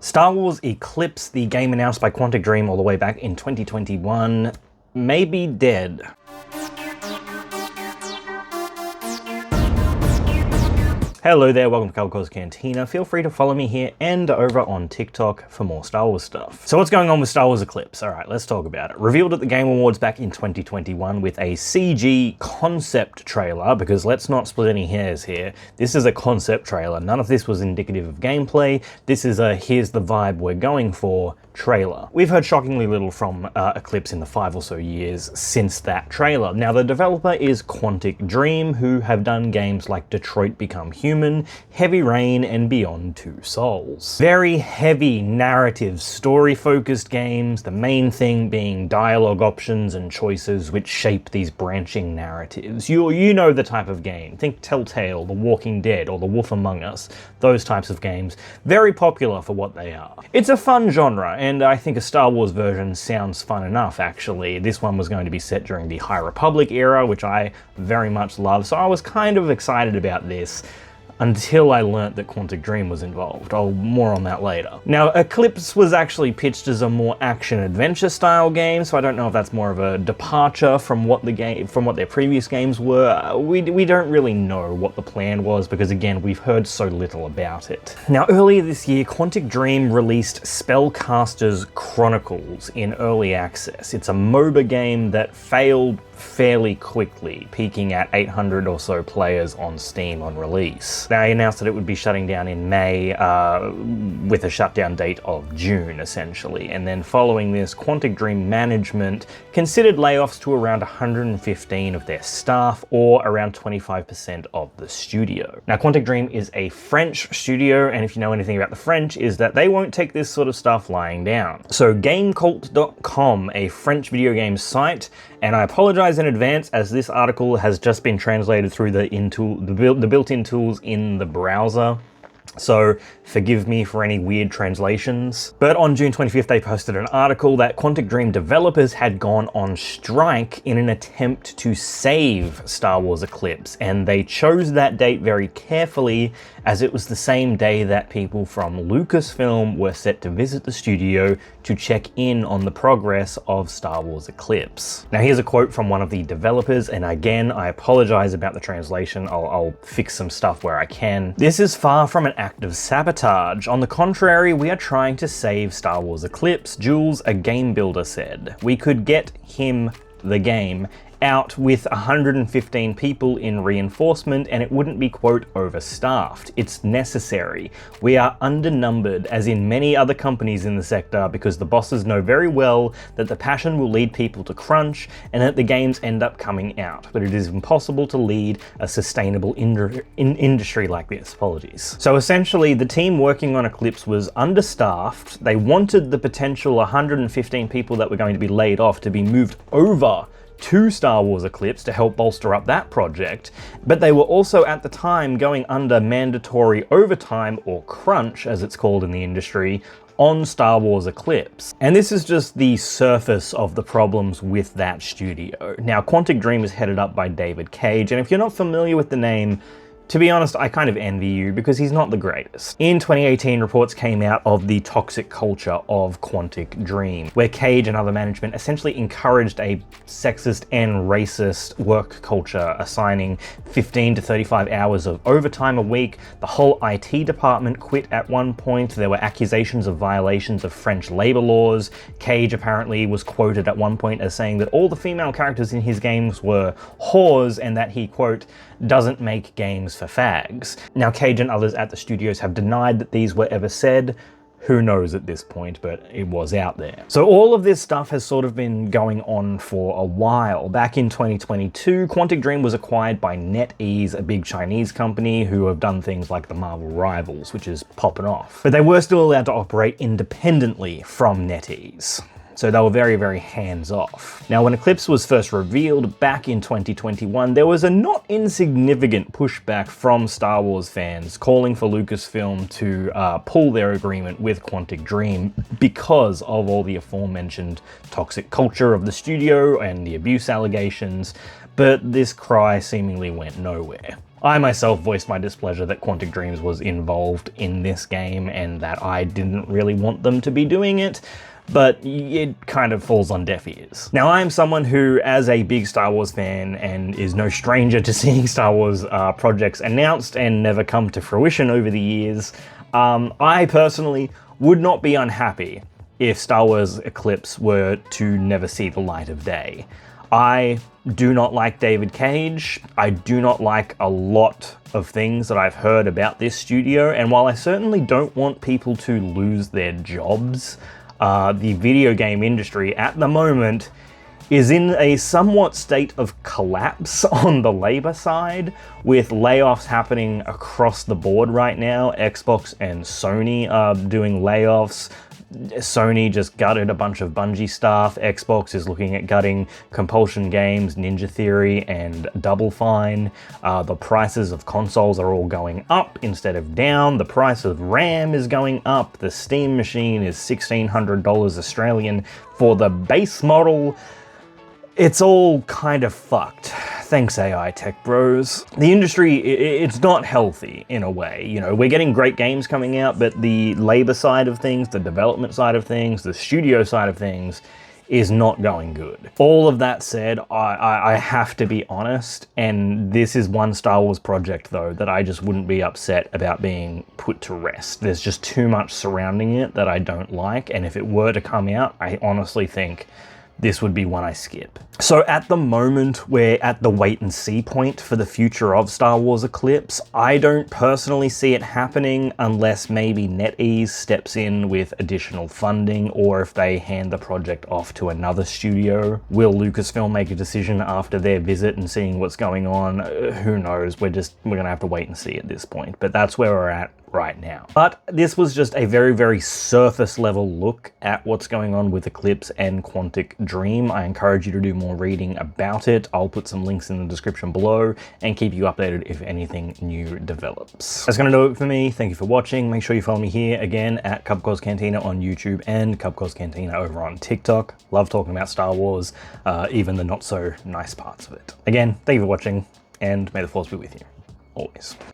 Star Wars Eclipse, the game announced by Quantic Dream all the way back in 2021, may be dead. Hello there, welcome to Culco's Cantina. Feel free to follow me here and over on TikTok for more Star Wars stuff. So what's going on with Star Wars Eclipse? Alright, let's talk about it. Revealed at the Game Awards back in 2021 with a CG concept trailer, because let's not split any hairs here. This is a concept trailer. None of this was indicative of gameplay. This is a here's the vibe we're going for trailer. We've heard shockingly little from Eclipse in the 5 or so years since that trailer. Now, the developer is Quantic Dream, who have done games like Detroit Become Human, Heavy Rain, and Beyond Two Souls. Very heavy narrative, story-focused games, the main thing being dialogue options and choices which shape these branching narratives. You know the type of game. Think Telltale, The Walking Dead, or The Wolf Among Us. Those types of games. Very popular for what they are. It's a fun genre, and I think a Star Wars version sounds fun enough, actually. This one was going to be set during the High Republic era, which I very much love, so I was kind of excited about this until I learnt that Quantic Dream was involved. More on that later. Now, Eclipse was actually pitched as a more action-adventure style game, so I don't know if that's more of a departure from what their previous games were. We don't really know what the plan was, because again, we've heard so little about it. Now, earlier this year, Quantic Dream released Spellcasters Chronicles in early access. It's a MOBA game that failed fairly quickly, peaking at 800 or so players on Steam on release. They announced that it would be shutting down in May, with a shutdown date of June, essentially. And then following this, Quantic Dream management considered layoffs to around 115 of their staff, or around 25% of the studio. Now, Quantic Dream is a French studio, and if you know anything about the French, is that they won't take this sort of stuff lying down. So GameCult.com, a French video game site, and I apologize in advance as this article has just been translated through the built-in tools in the browser. So forgive me for any weird translations. But on June 25th, they posted an article that Quantic Dream developers had gone on strike in an attempt to save Star Wars Eclipse, and they chose that date very carefully, as it was the same day that people from Lucasfilm were set to visit the studio to check in on the progress of Star Wars Eclipse. Now, here's a quote from one of the developers, and again, I apologize about the translation. I'll fix some stuff where I can. "This is far from an act of sabotage. On the contrary, we are trying to save Star Wars Eclipse," Jules, a game builder, said. "We could get him, the game, out with 115 people in reinforcement and it wouldn't be, quote, overstaffed. It's necessary. We are undernumbered, as in many other companies in the sector, because the bosses know very well that the passion will lead people to crunch and that the games end up coming out. But it is impossible to lead a sustainable industry like this." Apologies. So essentially, the team working on Eclipse was understaffed. They wanted the potential 115 people that were going to be laid off to be moved over to Star Wars Eclipse to help bolster up that project, but they were also at the time going under mandatory overtime, or crunch as it's called in the industry, on Star Wars Eclipse. And this is just the surface of the problems with that studio. Now, Quantic Dream is headed up by David Cage, and if you're not familiar with the name, to be honest, I kind of envy you, because he's not the greatest. In 2018, reports came out of the toxic culture of Quantic Dream, where Cage and other management essentially encouraged a sexist and racist work culture, assigning 15 to 35 hours of overtime a week. The whole IT department quit at one point. There were accusations of violations of French labor laws. Cage apparently was quoted at one point as saying that all the female characters in his games were whores, and that he, quote, doesn't make games for fags. Now, Cage and others at the studios have denied that these were ever said. Who knows at this point, but it was out there. So all of this stuff has sort of been going on for a while. Back in 2022, Quantic Dream was acquired by NetEase, a big Chinese company who have done things like the Marvel Rivals, which is popping off. But they were still allowed to operate independently from NetEase. So they were very, very hands-off. Now, when Eclipse was first revealed back in 2021, there was a not insignificant pushback from Star Wars fans calling for Lucasfilm to pull their agreement with Quantic Dream because of all the aforementioned toxic culture of the studio and the abuse allegations. but this cry seemingly went nowhere. I myself voiced my displeasure that Quantic Dreams was involved in this game and that I didn't really want them to be doing it, but it kind of falls on deaf ears. Now, I am someone who, as a big Star Wars fan and is no stranger to seeing Star Wars projects announced and never come to fruition over the years, I personally would not be unhappy if Star Wars Eclipse were to never see the light of day. I do not like David Cage. I do not like a lot of things that I've heard about this studio, and while I certainly don't want people to lose their jobs, the video game industry at the moment is in a somewhat state of collapse on the labor side, with layoffs happening across the board right now. Xbox and Sony are doing layoffs. Sony just gutted a bunch of Bungie staff. Xbox is looking at gutting Compulsion Games, Ninja Theory, and Double Fine. The prices of consoles are all going up instead of down. The price of RAM is going up. The Steam machine is $1,600 Australian for the base model. It's all kind of fucked. Thanks, AI tech bros. The industry, it's not healthy in a way. You know, we're getting great games coming out, but the labor side of things, the development side of things, the studio side of things is not going good. All of that said, I have to be honest, and this is one Star Wars project, though, that I just wouldn't be upset about being put to rest. There's just too much surrounding it that I don't like, and if it were to come out, I honestly think this would be one I skip. So at the moment, we're at the wait and see point for the future of Star Wars Eclipse. I don't personally see it happening unless maybe NetEase steps in with additional funding, or if they hand the project off to another studio. Will Lucasfilm make a decision after their visit and seeing what's going on? Who knows? We're gonna have to wait and see at this point, but that's where we're at right now. But this was just a very, very surface level look at what's going on with Eclipse and Quantic Dream. I encourage you to do more reading about it. I'll put some links in the description below and keep you updated if anything new develops. That's gonna do it for me. Thank you for watching. Make sure you follow me here again at Cubcos Cantina on YouTube and Cubcos Cantina over on TikTok. Love talking about Star Wars, even the not so nice parts of it. Again, thank you for watching, and may the force be with you always.